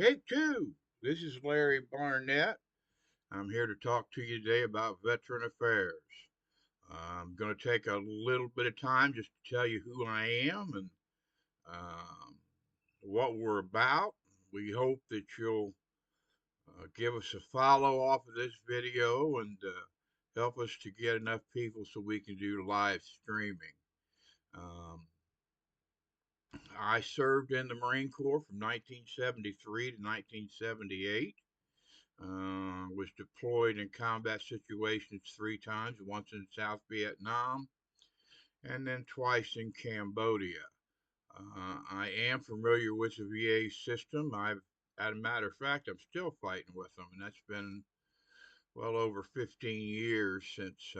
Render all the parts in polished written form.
Take two. This is Larry Barnett. I'm here to talk to you today about veteran affairs. I'm going to take a little bit of time just to tell you who I am and um, what we're about. We hope that you'll give us a follow off of this video and help us to get enough people so we can do live streaming. Um, I served in the Marine Corps from 1973 to 1978. Was deployed in combat situations 3 times, once in South Vietnam and then twice in Cambodia. I am familiar with the VA system. As a matter of fact, I'm still fighting with them, and that's been well over 15 years since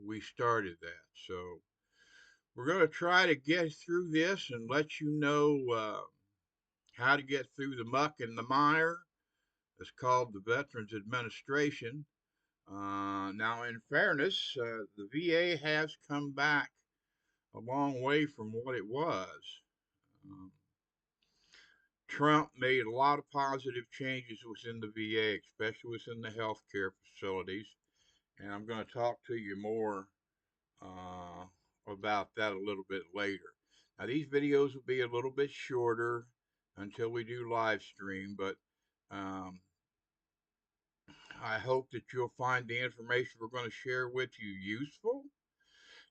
we started that. So we're going to try to get through this and let you know how to get through the muck and the mire. It's called the Veterans Administration. Now, in fairness, the VA has come back a long way from what it was. Um, Trump made a lot of positive changes within the VA, especially within the healthcare facilities, and I'm going to talk to you more uh, about that a little bit later. Now, these videos will be a little bit shorter until we do live stream, but um, I hope that you'll find the information we're going to share with you useful,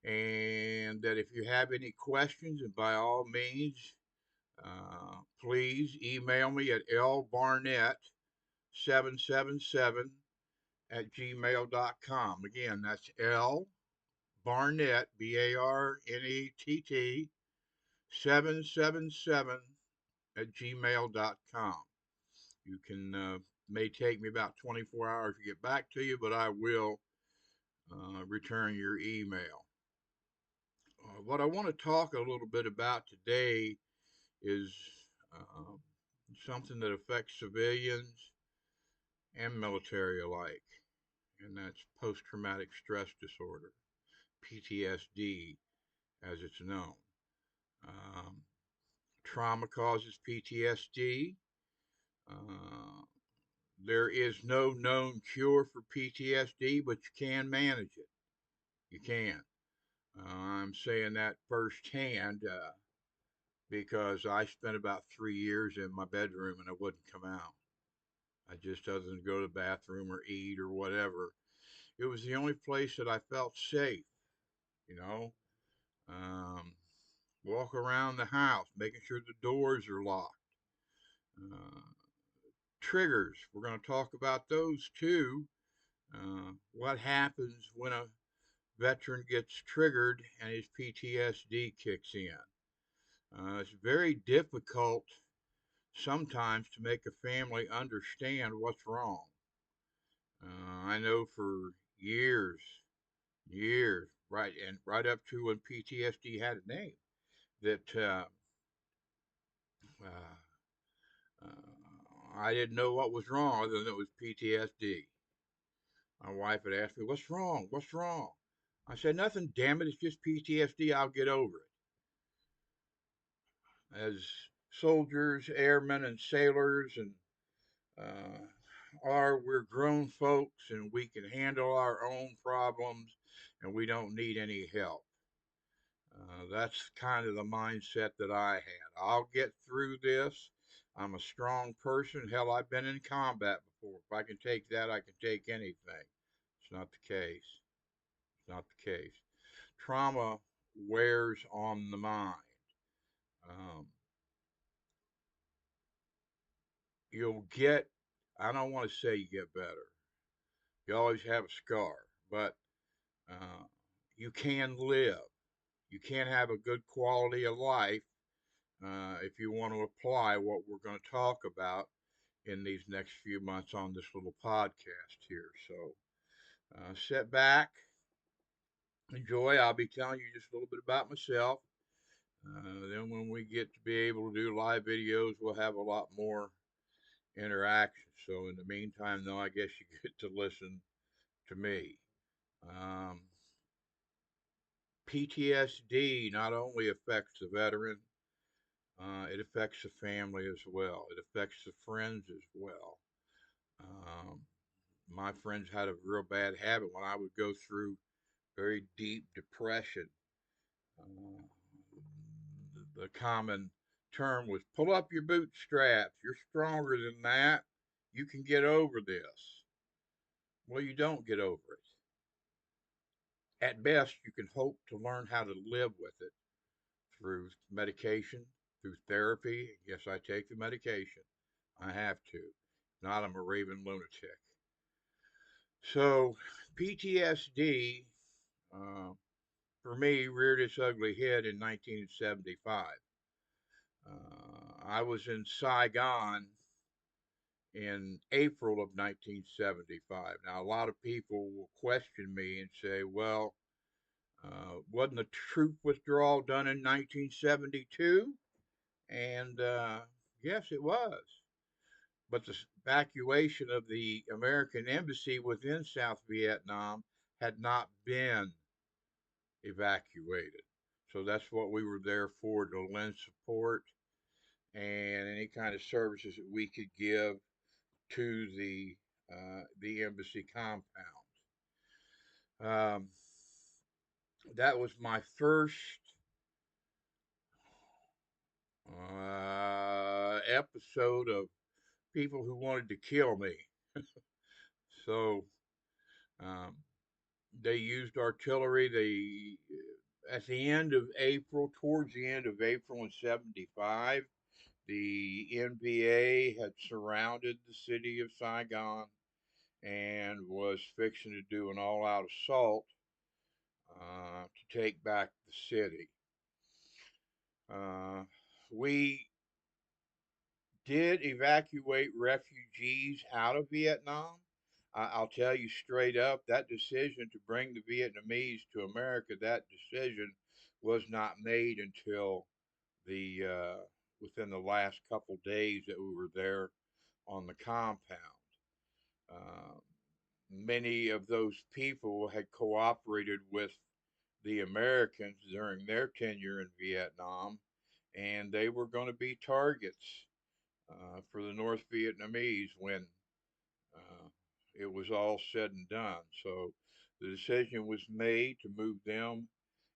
and that if you have any questions, and by all means, please email me at lbarnett777 at gmail.com. Again, that's lbarnett, BARNETT, 777 at gmail.com. You can, may take me about 24 hours to get back to you, but I will return your email. What I want to talk a little bit about today is uh, something that affects civilians and military alike, and that's post traumatic stress disorder, PTSD as it's known. Um, Trauma causes PTSD. Uh, there is no known cure for PTSD, but you can manage it. You can. I'm saying that firsthand because I spent about 3 years in my bedroom and I wouldn't come out. I just, other than go to the bathroom or eat or whatever, it was the only place that I felt safe, you know. Um, Walk around the house, making sure the doors are locked. Uh, Triggers, we're going to talk about those too. What happens when a veteran gets triggered and his PTSD kicks in? It's very difficult sometimes to make a family understand what's wrong. I know for years, years, right, and right up to when PTSD had a name, that uh, I didn't know what was wrong other than it was PTSD. My wife would ask me, "What's wrong? What's wrong?" I said, "Nothing, damn it. It's just PTSD. I'll get over it." As soldiers, airmen, and sailors, and we're grown folks and we can handle our own problems and we don't need any help. That's kind of the mindset that I had. I'll get through this. I'm a strong person. Hell, I've been in combat before. If I can take that, I can take anything. It's not the case. It's not the case. Trauma wears on the mind. Um, you'll get, I don't want to say you get better. You always have a scar, but uh, you can live. You can have a good quality of life if you want to apply what we're going to talk about in these next few months on this little podcast here. So sit back, enjoy. I'll be telling you just a little bit about myself. Then when we get to be able to do live videos, we'll have a lot more interaction. So in the meantime, though, I guess you get to listen to me. Um, PTSD not only affects the veteran, It affects the family as well. It affects the friends as well. Um, my friends had a real bad habit when I would go through very deep depression. Uh, the common term was pull up your bootstraps. You're stronger than that. You can get over this. Well, you don't get over it. At best, you can hope to learn how to live with it through medication, through therapy. Yes, I take the medication. I have to. If not, I'm a raving lunatic. So, PTSD, uh, for me, reared its ugly head in 1975. I was in Saigon in April of 1975. Now, a lot of people will question me and say, well, wasn't the troop withdrawal done in 1972? And yes, it was. But the evacuation of the American embassy within South Vietnam had not been evacuated. So that's what we were there for, to lend support and any kind of services that we could give to the embassy compound. Um, that was my first episode of people who wanted to kill me. So um, they used artillery. At the end of April, towards the end of April in '75, the NVA had surrounded the city of Saigon and was fixing to do an all-out assault to take back the city. Uh, we did evacuate refugees out of Vietnam. I'll tell you straight up, that decision to bring the Vietnamese to America, that decision was not made until the within the last couple days that we were there on the compound. Uh, Many of those people had cooperated with the Americans during their tenure in Vietnam, and they were going to be targets for the North Vietnamese when uh, it was all said and done. So the decision was made to move them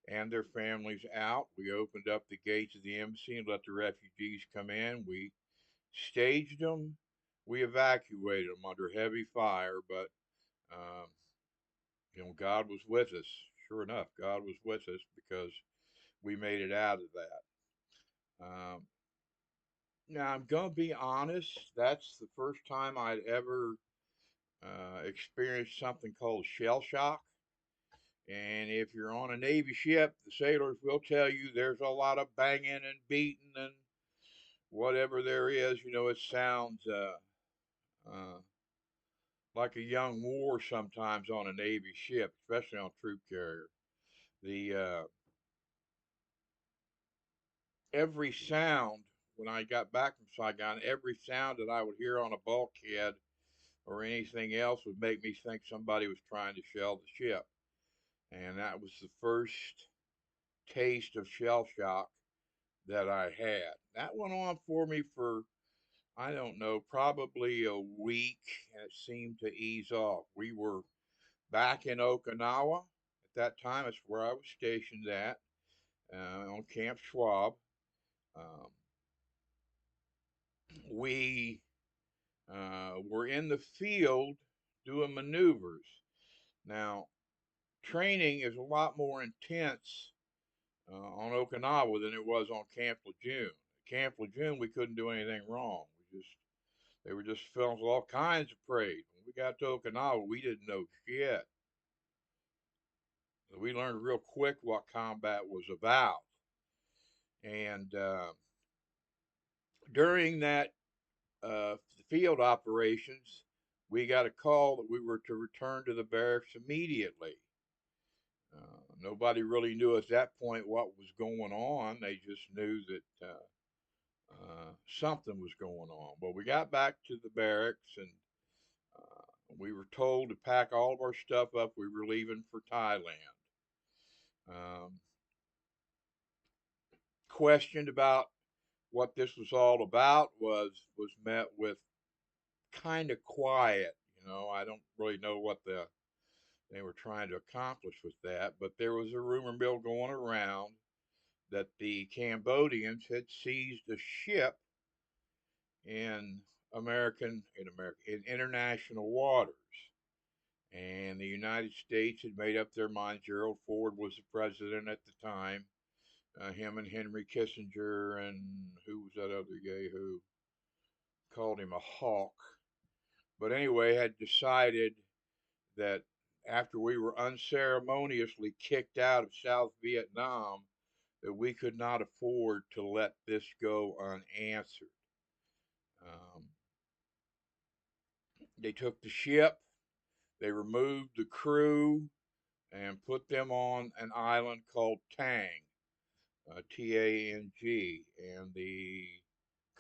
and their families out. We opened up the gates of the embassy and let the refugees come in. We staged them. We evacuated them under heavy fire, but um, God was with us. Sure enough, God was with us because we made it out of that. Now, I'm going to be honest, that's the first time I'd ever experienced something called shell shock. And if you're on a Navy ship, the sailors will tell you there's a lot of banging and beating and whatever there is. It sounds like a young war sometimes on a Navy ship, especially on troop carrier. The Every sound when I got back from Saigon, every sound that I would hear on a bulkhead or anything else would make me think somebody was trying to shell the ship. And that was the first taste of shell shock that I had. That went on for me for, I don't know, probably a week, and it seemed to ease off. We were back in Okinawa at that time. That's where I was stationed at on Camp Schwab. Um, we were in the field doing maneuvers. Now, training is a lot more intense on Okinawa than it was on Camp Lejeune. Camp Lejeune, we couldn't do anything wrong. They were just filling with all kinds of praise. When we got to Okinawa, we didn't know shit. We learned real quick what combat was about. And during that field operations, we got a call that we were to return to the barracks immediately. Nobody really knew at that point what was going on. They just knew that something was going on. Well, we got back to the barracks and we were told to pack all of our stuff up. We were leaving for Thailand. Um, Questioned about what this was all about was met with kind of quiet. I don't really know what they were trying to accomplish with that, but there was a rumor mill going around that the Cambodians had seized a ship in in international waters, and the United States had made up their mind. Gerald Ford was the president at the time. Him and Henry Kissinger, and who was that other guy who called him a hawk? But anyway, had decided that after we were unceremoniously kicked out of South Vietnam, that we could not afford to let this go unanswered. Um, they took the ship, they removed the crew, and put them on an island called Tang, Tang, and the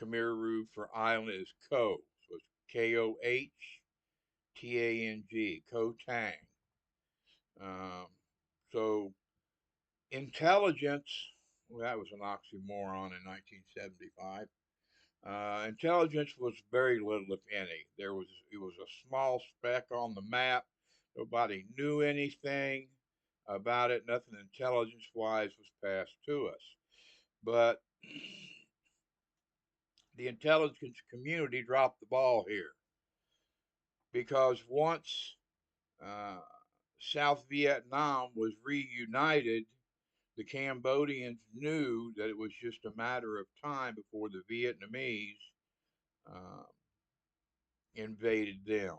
Khmer Rouge for island is Ko, so it's Kohtang, Ko Tang. Um, so intelligence, well, that was an oxymoron in 1975. Intelligence was very little, if any. It was a small speck on the map. Nobody knew anything about it. Nothing intelligence-wise was passed to us. But the intelligence community dropped the ball here because once uh, South Vietnam was reunited, the Cambodians knew that it was just a matter of time before the Vietnamese uh, invaded them.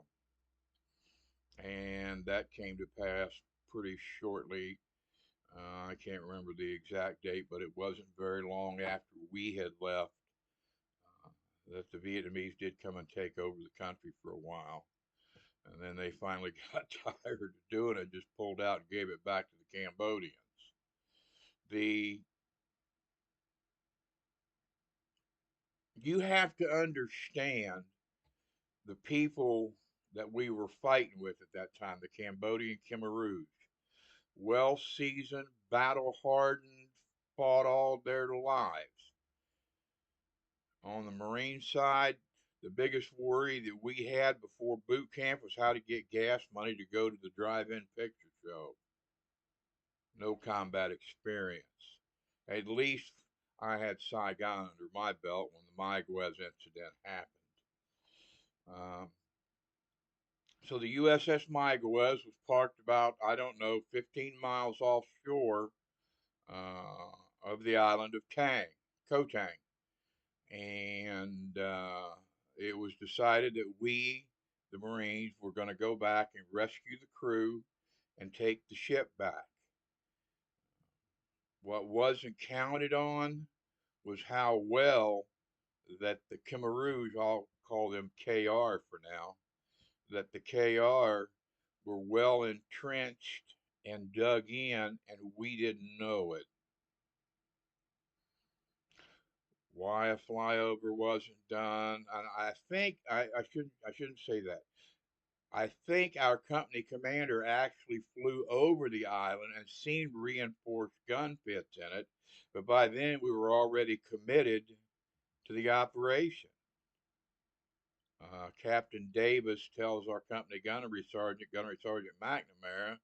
And that came to pass pretty shortly. I can't remember the exact date, but it wasn't very long after we had left uh, that the Vietnamese did come and take over the country for a while. And then they finally got tired of doing it, just pulled out and gave it back to the Cambodians. The You have to understand the people that we were fighting with at that time, the Cambodian Khmer Rouge, well seasoned, battle hardened, fought all their lives. On the Marine side, the biggest worry that we had before boot camp was how to get gas money to go to the drive in picture show. No combat experience. At least I had Saigon under my belt when the Maguez incident happened. Um, so the USS Maguez was parked about, I don't know, 15 miles offshore of the island of Koh Tang. And it was decided that we, the Marines, were going to go back and rescue the crew and take the ship back. What wasn't counted on was how well that the Khmer Rouge, I'll call them KR for now, that the KR were well entrenched and dug in, and we didn't know it. Why a flyover wasn't done? And I think I shouldn't say that. I think our company commander actually flew over the island and seen reinforced gun pits in it, but by then we were already committed to the operation. Captain Davis tells our company Gunnery Sergeant McNamara,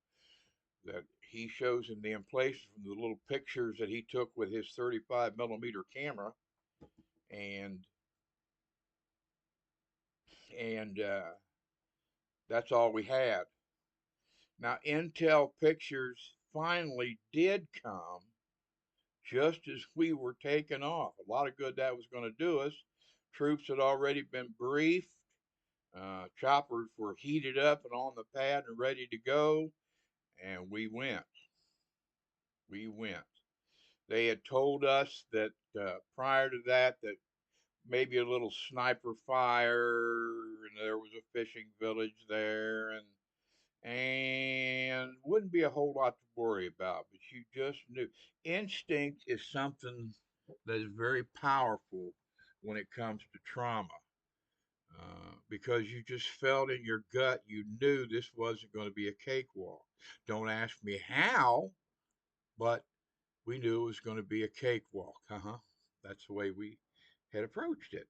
that he shows him the emplacements from the little pictures that he took with his 35 millimeter camera, and and that's all we had. Now, Intel pictures finally did come just as we were taking off. A lot of good that was going to do us. Troops had already been briefed. Choppers were heated up and on the pad and ready to go, and we went. We went. They had told us that prior to that, that maybe a little sniper fire, and there was a fishing village there, and wouldn't be a whole lot to worry about, but you just knew. Instinct is something that is very powerful when it comes to trauma, because you just felt in your gut, you knew this wasn't going to be a cakewalk. Don't ask me how, but we knew it was going to be a cakewalk. That's the way had approached it.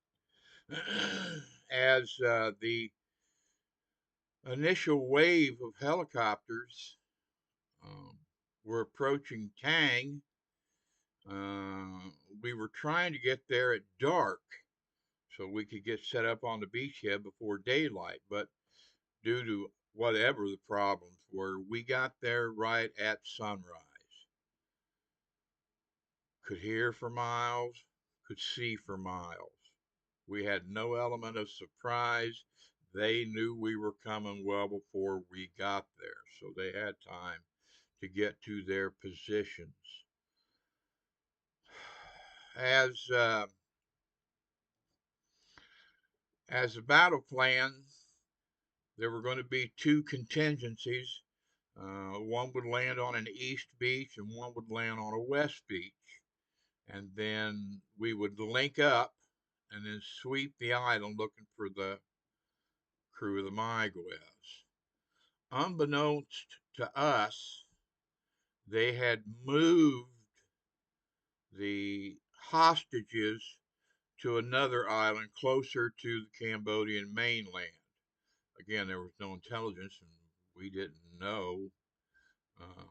As the initial wave of helicopters um, were approaching Tang, uh, we were trying to get there at dark so we could get set up on the beachhead before daylight. But due to whatever the problems were, we got there right at sunrise. Could hear for miles, could see for miles. We had no element of surprise. They knew we were coming well before we got there, so they had time to get to their positions. As as a battle plan, there were going to be two contingencies. One would land on an east beach and one would land on a west beach. And then we would link up and then sweep the island looking for the crew of the Mayaguez. Unbeknownst to us, they had moved the hostages to another island closer to the Cambodian mainland. Again, there was no intelligence, and we didn't know uh,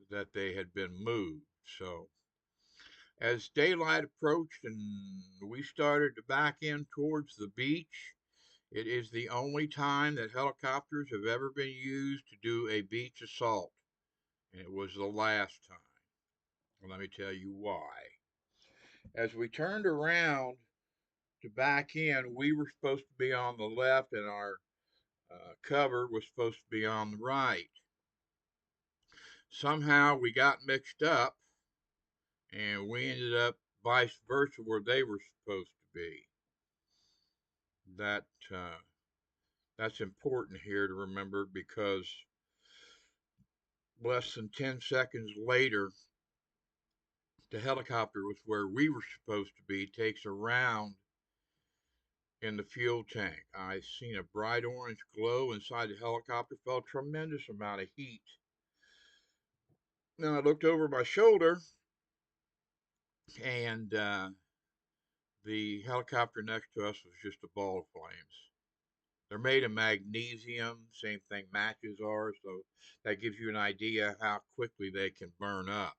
that they had been moved. So, as daylight approached and we started to back in towards the beach, it is the only time that helicopters have ever been used to do a beach assault, and it was the last time. Well, let me tell you why. As we turned around to back in, we were supposed to be on the left, and our cover was supposed to be on the right. Somehow we got mixed up, and we ended up vice versa where they were supposed to be. That that's important here to remember because less than 10 seconds later, the helicopter was where we were supposed to be, takes a round in the fuel tank. I seen a bright orange glow inside the helicopter, felt a tremendous amount of heat. Then I looked over my shoulder, and the helicopter next to us was just a ball of flames. They're made of magnesium, same thing matches are, so that gives you an idea how quickly they can burn up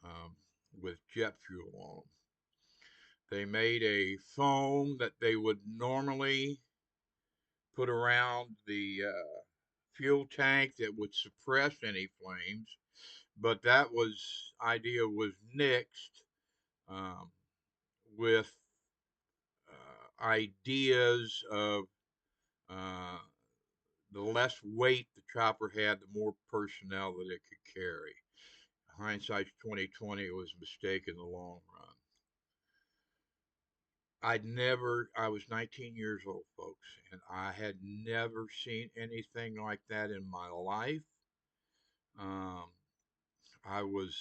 um, with jet fuel on them. They made a foam that they would normally put around the fuel tank that would suppress any flames, but that was idea was nixed um, with ideas of uh, the less weight the chopper had, the more personnel that it could carry. Hindsight's 2020. It was a mistake in the long run. I was 19 years old, folks, and I had never seen anything like that in my life. Um, I was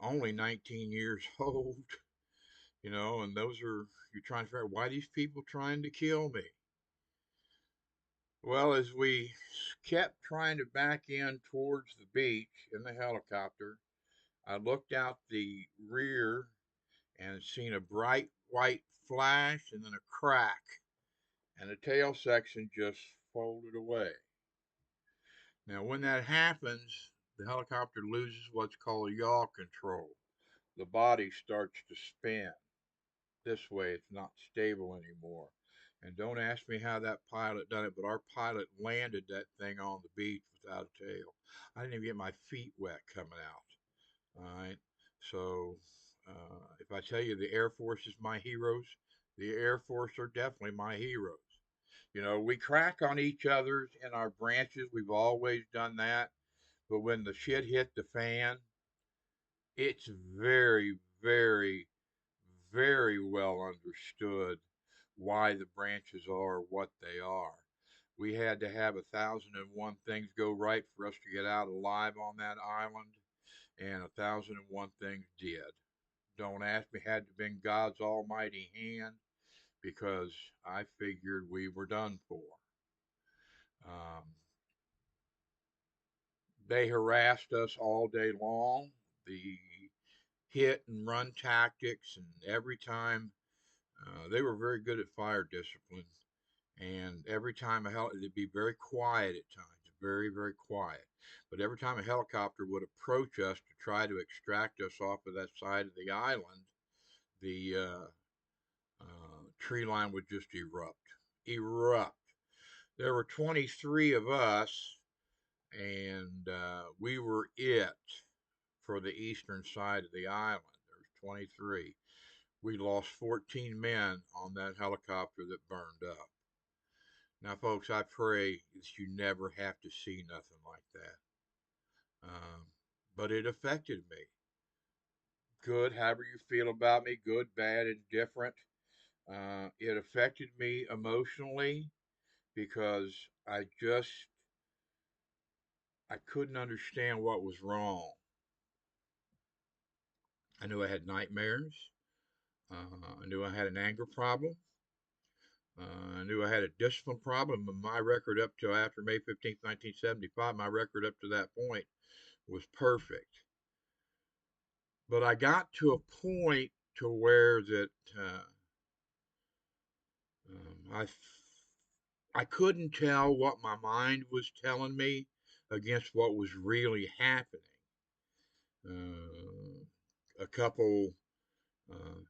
only 19 years old, and you're trying to figure out why these people trying to kill me. Well, as we kept trying to back in towards the beach in the helicopter, I looked out the rear and seen a bright white flash and then a crack, and the tail section just folded away. Now, when that happens, the helicopter loses what's called yaw control. The body starts to spin. This way, it's not stable anymore. And don't ask me how that pilot done it, but our pilot landed that thing on the beach without a tail. I didn't even get my feet wet coming out. All right. So, if I tell you the Air Force is my heroes, the Air Force are definitely my heroes. We crack on each other in our branches. We've always done that. But when the shit hit the fan, it's very, very, very well understood why the branches are what they are. We had to have 1,001 things go right for us to get out alive on that island, and 1,001 things did. Don't ask me, had to been God's almighty hand because I figured we were done for. Um, they harassed us all day long. The hit and run tactics, and every time they were very good at fire discipline. And every time it'd be very quiet at times, very, very quiet. But every time a helicopter would approach us to try to extract us off of that side of the island, the tree line would just erupt. There were 23 of us, and we were it for the eastern side of the island. There's 23. We lost 14 men on that helicopter that burned up. Now, folks, I pray that you never have to see nothing like that. Um, but it affected me. Good, however you feel about me, good, bad, indifferent. It affected me emotionally because I couldn't understand what was wrong. I knew I had nightmares. I knew I had an anger problem. I knew I had a discipline problem. And my record up to after May 15th, 1975, my record up to that point was perfect. But I got to a point to where that um, I I couldn't tell what my mind was telling me against what was really happening. Uh, a couple uh,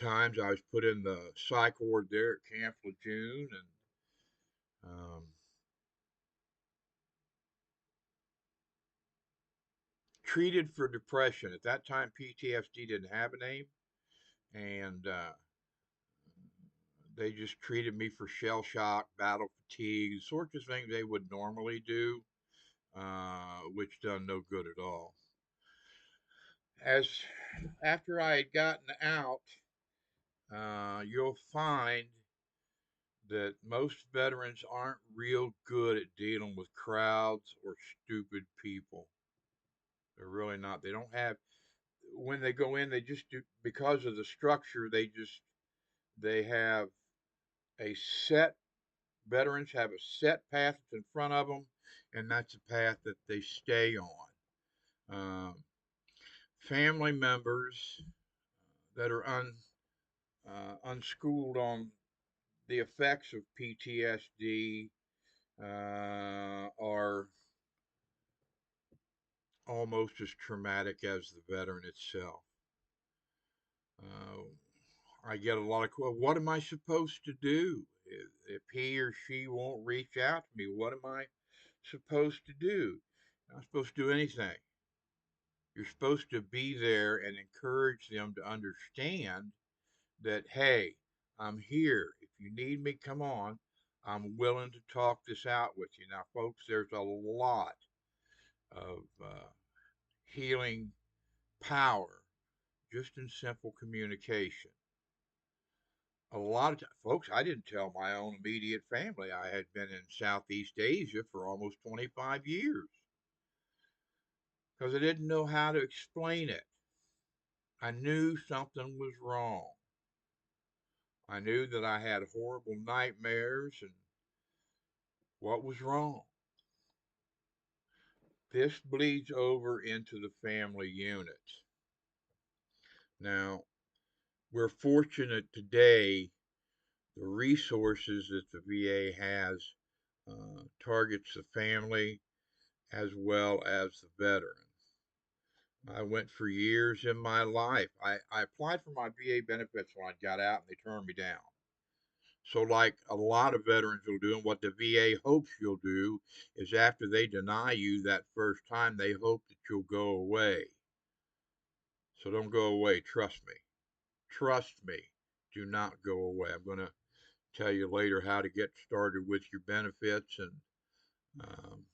times I was put in the psych ward there at Camp Lejeune, and treated for depression. At that time, PTSD didn't have a name, and they just treated me for shell shock, battle fatigue, the sorts of things they would normally do, which done no good at all. As after I had gotten out, you'll find that most veterans aren't real good at dealing with crowds or stupid people. They're really not. They don't have, when they go in, they just do, because of the structure, they have a set, veterans have a set path that's in front of them, and that's a path that they stay on. Um, Family members that are unschooled on the effects of PTSD are almost as traumatic as the veteran itself. Uh, I get a lot of what am I supposed to do if he or she won't reach out to me? What am I supposed to do? I'm not supposed to do anything. You're supposed to be there and encourage them to understand that, hey, I'm here. If you need me, come on. I'm willing to talk this out with you. Now, folks, there's a lot of healing power just in simple communication. A lot of times, folks, I didn't tell my own immediate family I had been in Southeast Asia for almost 25 years because I didn't know how to explain it. I knew something was wrong. I knew that I had horrible nightmares and what was wrong. This bleeds over into the family unit. Now, we're fortunate today, the resources that the VA has targets the family as well as the veteran. I went for years in my life. I applied for my VA benefits when I got out and they turned me down. So, like a lot of veterans will do, and what the VA hopes you'll do is after they deny you that first time, they hope that you'll go away. So, don't go away. Trust me. Trust me. Do not go away. I'm going to tell you later how to get started with your benefits, and um,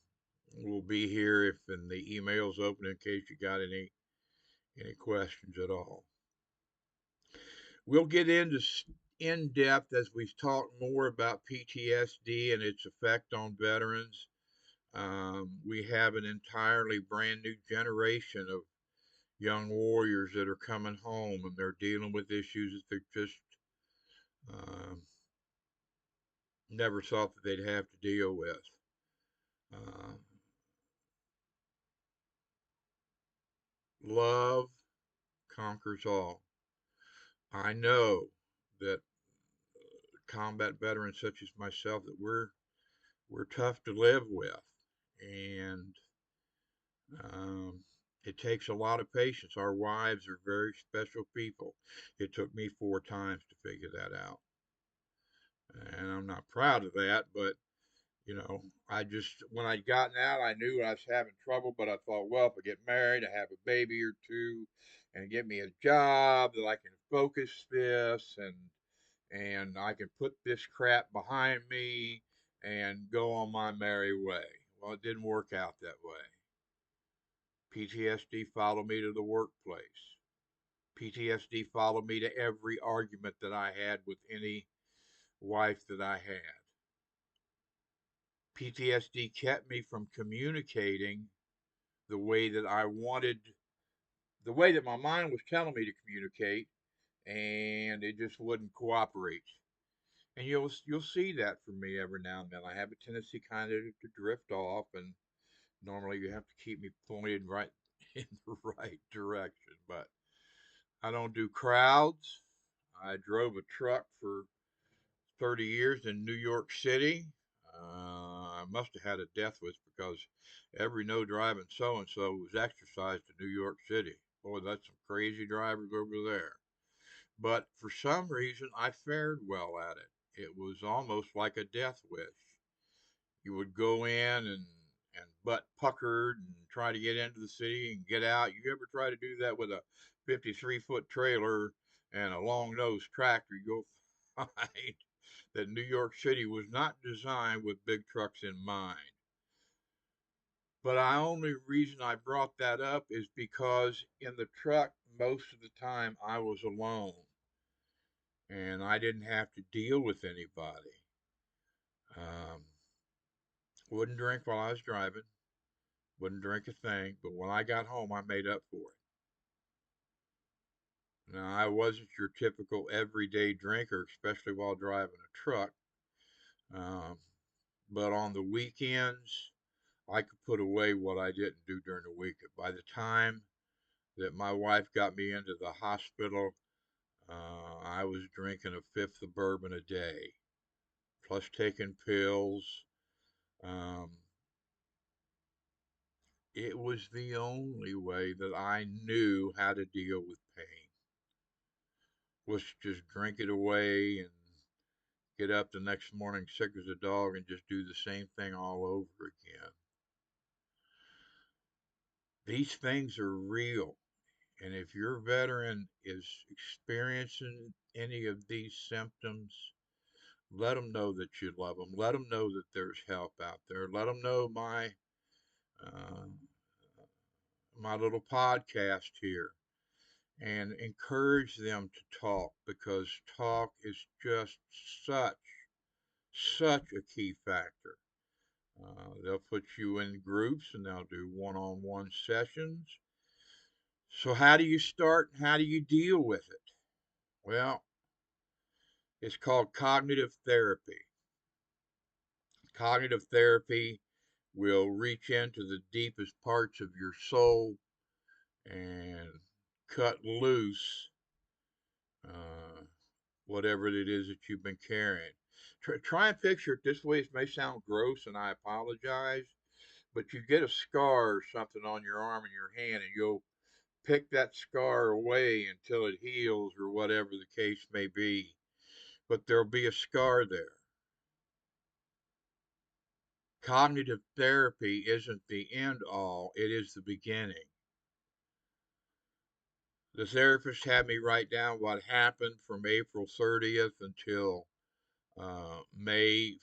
we'll be here if and the email's open in case you got any questions at all. We'll get into in depth as we talk more about PTSD and its effect on veterans. We have an entirely brand new generation of young warriors that are coming home and they're dealing with issues that they just uh, never thought that they'd have to deal with. Uh, Love, conquers all. I know that combat veterans such as myself that we're tough to live with, and um, it takes a lot of patience. Our wives are very special people. It took me 4 times to figure that out, and I'm not proud of that, but you know, I just, when I'd gotten out, I knew I was having trouble, but I thought, well, if I get married, I have a baby or two, and get me a job that I can focus this, and I can put this crap behind me and go on my merry way. Well, it didn't work out that way. PTSD followed me to the workplace. PTSD followed me to every argument that I had with any wife that I had. PTSD kept me from communicating the way that I wanted, the way that my mind was telling me to communicate, and it just wouldn't cooperate. And you'll see that from me every now and then. I have a tendency kind of to drift off, and normally you have to keep me pointed right in the right direction. But I don't do crowds. I drove a truck for 30 years in New York City. I must have had a death wish because every no driving so and so was exercised in New York City. Boy, that's some crazy drivers over there. But for some reason, I fared well at it. It was almost like a death wish. You would go in and butt puckered and try to get into the city and get out. You ever try to do that with a 53-foot trailer and a long nosed tractor? You'll find that New York City was not designed with big trucks in mind. But the only reason I brought that up is because in the truck, most of the time I was alone and I didn't have to deal with anybody. Um, wouldn't drink while I was driving, wouldn't drink a thing, but when I got home, I made up for it. Now, I wasn't your typical everyday drinker, especially while driving a truck. Um, but on the weekends, I could put away what I didn't do during the week. By the time that my wife got me into the hospital, I was drinking a fifth of bourbon a day, plus taking pills. Um, it was the only way that I knew how to deal with pain, was to just drink it away and get up the next morning sick as a dog and just do the same thing all over again. These things are real. And if your veteran is experiencing any of these symptoms, let them know that you love them. Let them know that there's help out there. Let them know uh, my little podcast here, and encourage them to talk, because talk is just such such a key factor. They'll put you in groups and they'll do one-on-one sessions. So how do you start and how do you deal with it? Well, it's called cognitive therapy. Cognitive therapy will reach into the deepest parts of your soul and cut loose uh, whatever it is that you've been carrying. Try and picture it this way. It may sound gross, and I apologize, but you get a scar or something on your arm and your hand, and you'll pick that scar away until it heals or whatever the case may be. But there'll be a scar there. Cognitive therapy isn't the end all, it is the beginning. The therapist had me write down what happened from April 30th until May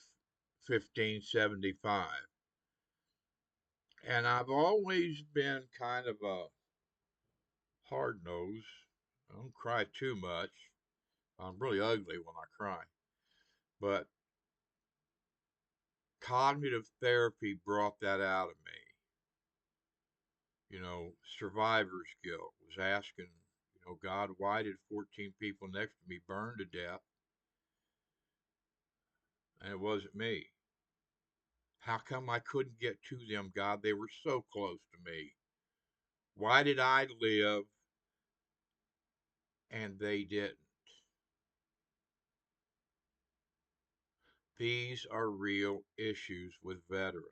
1575. And I've always been kind of a hard nose. I don't cry too much. I'm really ugly when I cry. But cognitive therapy brought that out of me. Survivor's guilt was asking, God, why did 14 people next to me burn to death and it wasn't me? How come I couldn't get to them, God? They were so close to me. Why did I live and they didn't. These are real issues with veterans.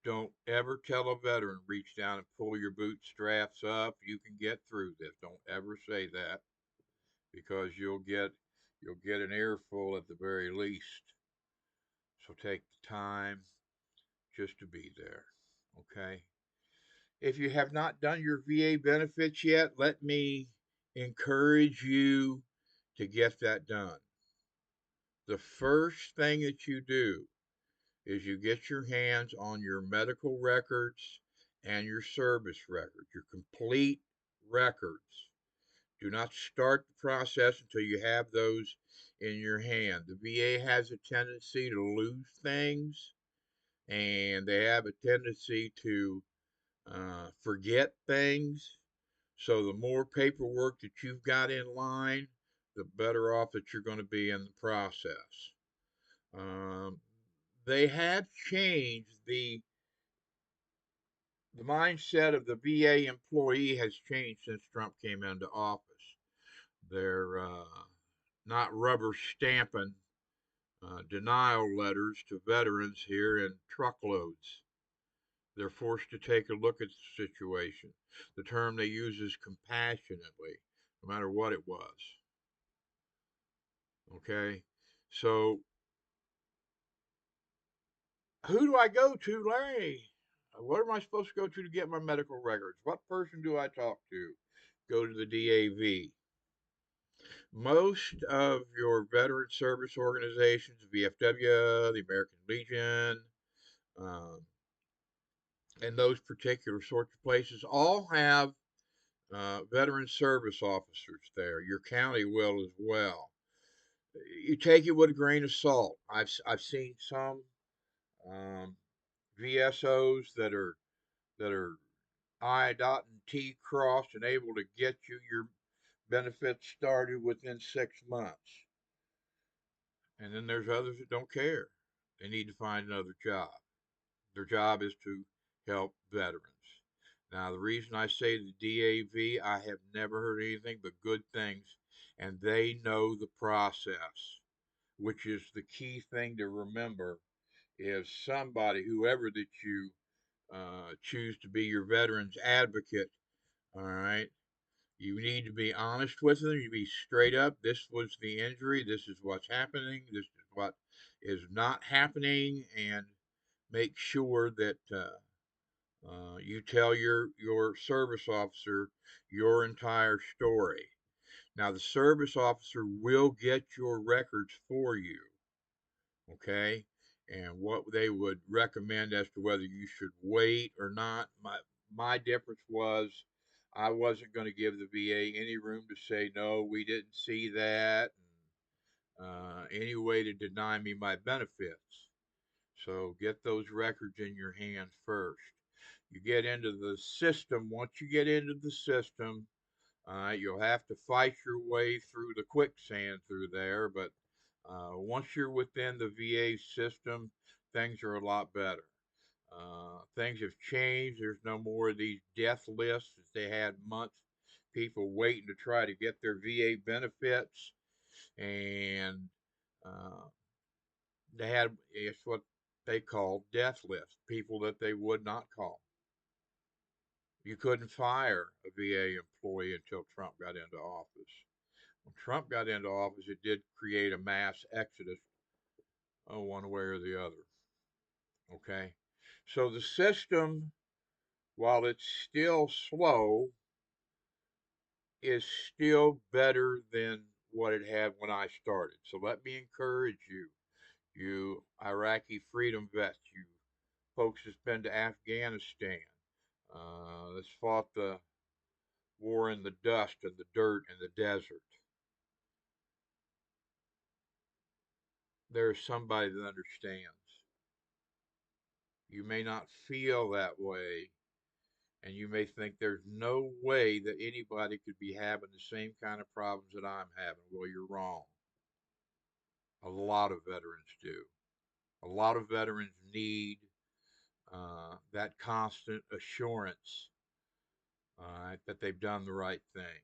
Don't ever tell a veteran, reach down and pull your bootstraps up. You can get through this. Don't ever say that because you'll get an earful at the very least. So take the time just to be there. Okay. If you have not done your VA benefits yet, let me encourage you to get that done. The first thing that you do is you get your hands on your medical records and your service records, your complete records. Do not start the process until you have those in your hand. The VA has a tendency to lose things, and they have a tendency to forget things. So the more paperwork that you've got in line, the better off that you're going to be in the process. Um, they have changed the mindset of the VA employee has changed since Trump came into office. They're not rubber stamping denial letters to veterans here in truckloads. They're forced to take a look at the situation. The term they use is compassionately, no matter what it was. Okay? So, who do I go to, Larry? What am I supposed to go to get my medical records? What person do I talk to? Go to the DAV. Most of your veteran service organizations, VFW, the American Legion, um, and those particular sorts of places, all have veteran service officers there. Your county will as well. You take it with a grain of salt. I've seen some um, VSOs that are I dot and T crossed and able to get you your benefits started within 6 months. And then there's others that don't care. They need to find another job. Their job is to help veterans. Now, the reason I say the DAV, I have never heard anything but good things, and they know the process, which is the key thing to remember. Is somebody, whoever that you choose to be your veterans advocate, all right, you need to be honest with them. You be straight up. This was the injury. This is what's happening. This is what is not happening, and make sure that you tell your service officer your entire story. Now, the service officer will get your records for you, okay? And what they would recommend as to whether you should wait or not. My difference was I wasn't going to give the VA any room to say no, we didn't see that, and any way to deny me my benefits. So get those records in your hand first. You get into the system. Once you get into the system, you'll have to fight your way through the quicksand through there. But once you're within the VA system, things are a lot better. Things have changed. There's no more of these death lists that they had months. People waiting to try to get their VA benefits, and uh, they had it's what they called death lists, people that they would not call. You couldn't fire a VA employee until Trump got into office. When Trump got into office, it did create a mass exodus, one way or the other. Okay, so the system, while it's still slow, is still better than what it had when I started. So let me encourage you, you Iraqi freedom vets, you folks that's been to Afghanistan, that's fought the war in the dust and the dirt and the desert. There's somebody that understands. You may not feel that way, and you may think there's no way that anybody could be having the same kind of problems that I'm having. Well, you're wrong. A lot of veterans do. A lot of veterans need that constant assurance that they've done the right thing.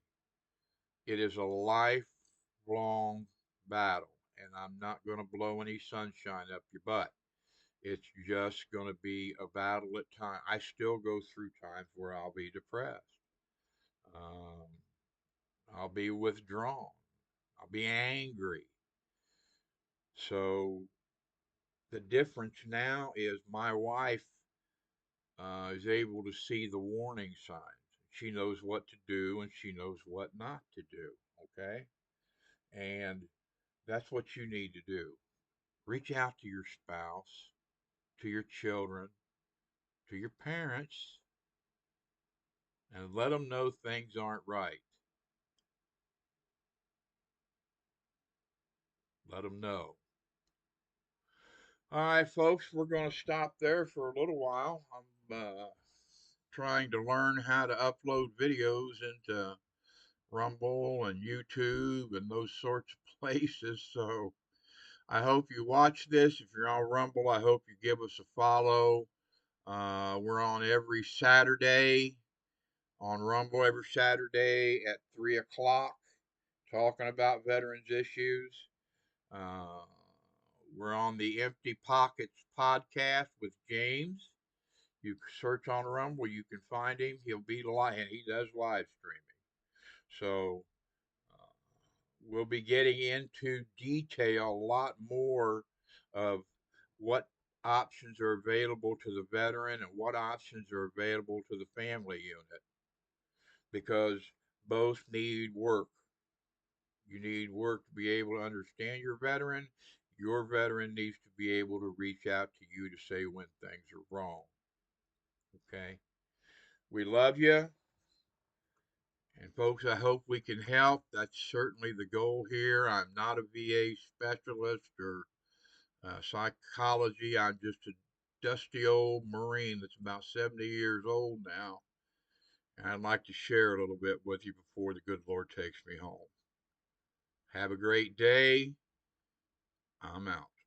It is a lifelong battle, and I'm not going to blow any sunshine up your butt. It's just going to be a battle at times. I still go through times where I'll be depressed. Um, I'll be withdrawn. I'll be angry. So the difference now is my wife is able to see the warning signs. She knows what to do and she knows what not to do. Okay. And that's what you need to do. Reach out to your spouse, to your children, to your parents, and let them know things aren't right. Let them know. All right, folks, we're going to stop there for a little while. I'm trying to learn how to upload videos into Rumble and YouTube and those sorts of places. So I hope you watch this. If you're on Rumble, I hope you give us a follow. We're on every Saturday on Rumble every Saturday at 3 o'clock talking about veterans issues. Uh, we're on the Empty Pockets podcast with James. You search on Rumble, you can find him. He'll be live, and he does live streaming. So uh, we'll be getting into detail a lot more of what options are available to the veteran and what options are available to the family unit because both need work. You need work to be able to understand your veteran. Your veteran needs to be able to reach out to you to say when things are wrong. Okay? We love you. And folks, I hope we can help. That's certainly the goal here. I'm not a VA specialist or psychology. I'm just a dusty old Marine that's about 70 years old now. And I'd like to share a little bit with you before the good Lord takes me home. Have a great day. I'm out.